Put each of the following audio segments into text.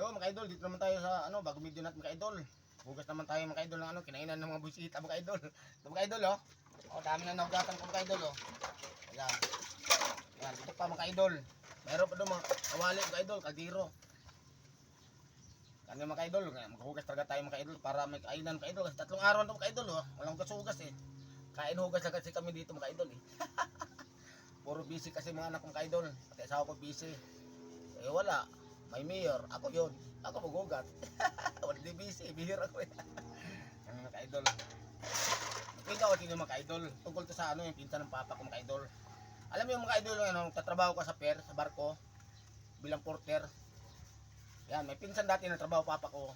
Yo, mga idol, dito naman tayo sa ano, bago video natin mga idol. Hugas naman tayo mga idol ng ano, kinainan ng mga busita mga idol. Ito mga idol oh. Oh, dami na nahugatan ko mga idol oh. Ayan. Ayan, dito pa mga idol. Meron pa doon mga kawali mga idol, kaldero. Kanya mga idol, maghugas talaga tayo mga idol para may kainan mga idol. Kasi 3 araw na mga idol oh. Walang hugas eh. Kain hugas na kasi kami dito mga idol eh. Puro busy kasi mga anak mga idol. Pati asawa ko busy. Eh wala. May mayor, ako yun. Ako magugat. Wala di busy, bihir ako eh. Ang mga ka-idol. Magpinta ko din yung mga ka-idol. Tungkol to sa ano, yung pinta ng papa ko mga ka-idol. Alam mo yung mga ka-idol, ano, tatrabaho ko sa pier, sa barko, bilang porter. Yan, may pinsan dati na trabaho papa ko.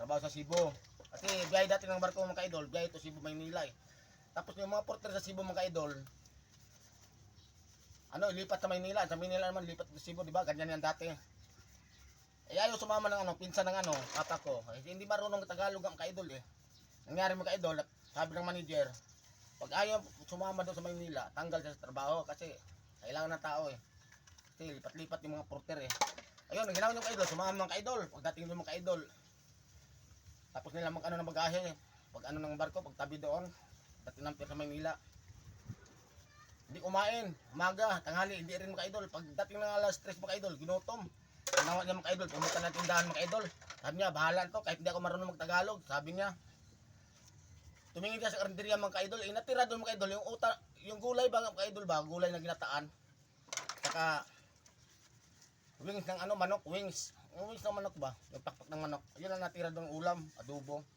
Trabaho sa Cebu. Kasi biyahe dati ng barko mga ka-idol, biyahe to Cebu, Maynila eh. Tapos yung mga porter sa Cebu mga ka-idol, ano, lipat sa Maynila naman lipat sa Cebu, di ba? Ganyan yan dati. Eh ayaw sumama ng ano, pinsan ng ano, papa ko. Eh, hindi marunong Tagalog ang ka-idol eh. Nangyari mo ka-idol, sabi ng manager, pag ayaw sumama doon sa Maynila, tanggal siya sa trabaho kasi kailangan ng tao eh. Kasi lipat-lipat yung mga porter eh. Ayun, ang ginawa yung ka-idol, sumama ng ka-idol. Pagdating doon mga ka-idol, tapos nila mag-ano ng bagahe, pag ano ng barko, pag tabi doon, dating ng pier sa Maynila. Hindi kumain, umaga, tanghali, hindi rin mga idol. Pagdating ng alas 3 mga idol, ginutom. Ginawa niya mga idol, pumunta na tindahan mga idol. Sabi niya, bahala to, kahit hindi ako marunong magtagalog. Sabi niya, tumingin siya sa karinderya mga idol. Natira doon mga idol, yung gulay ba mga idol ba, gulay na ginataan. Saka, wings ng ano, manok, wings. Yung wings ng manok ba, yung pakpak ng manok. Yun ang natira doon, ulam, adobo.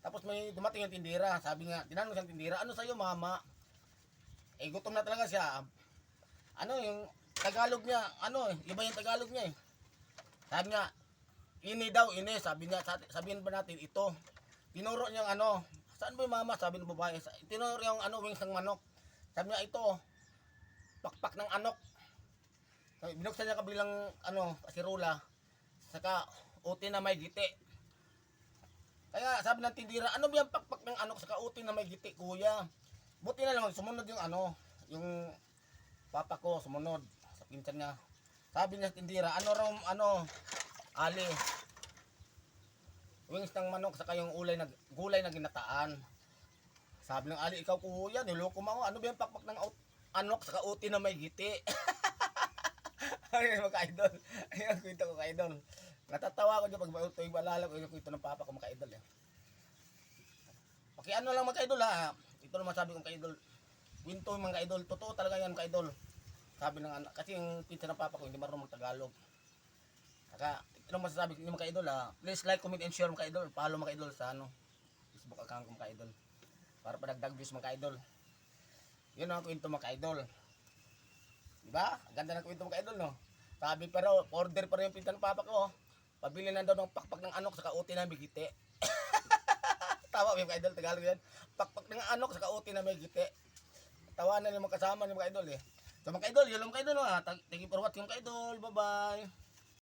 Tapos may dumating yung tindira. Sabi nga, tinanong siyang tindira, ano sa'yo mama? Eh gutom na talaga siya. Ano yung Tagalog niya, ano iba yung Tagalog niya eh. Sabi niya, ini daw, ini. Sabi niya, sabihin ba natin ito. Tinuro niya ano, saan ba yung mama? Sabi ng babae. Tinuro yung ano, wings ng manok. Sabi niya, ito, pakpak ng anok. Binuksan niya kabilang ano, asirula. Saka uti na may giti. Kaya sabi ng tindira, ano ba yung pakpak ng anok saka uti na may giti, kuya? Buti na lang sumunod yung ano, yung papa ko sumunod sa pinsan niya. Sabi niya sa tindira, ano raw ano, ali. Wings ng manok saka yung gulay na ginataan. Sabi ng ali, ikaw kuya, niloko mo ako. Ano ba yung pakpak ng anok saka uti na may giti? Ay mga idol. Ay ang kwento ko ka-idol. Natatawa ko diyan pag tuwing maalala ko yung kwento ng papa ko mga idol eh. Pakiano lang mga idol ha. Ito naman sabi kong ka-idol. Kwento mga ka-idol, totoo talaga yan ka-idol. Sabi ng anak, kasi yung pinsan ng papa ko hindi marunong mag-Tagalog. Saka ito naman masasabi ko mga ka-idol ha. Please like, comment and share mga ka-idol. Follow mga ka-idol sa ano, Facebook account ko mga ka-idol. Para padagdag views mga ka-idol. Yun ang kwento mga ka-idol. Diba? Ang ganda ng kwento mga ka-idol no. Sabi pero order pa rin yung pinsan ng papa ko. Pabili na daw ng pakpak ng anok saka uti na bigiti. Tawa yung ka-idol, Tagalog yan. Pakpak ng anok saka uti na may giti. Tawanan yung mga kasama ng mga idol eh. So mga idol, yun lang mga idol ha. Thank you for watching mga idol. Bye bye.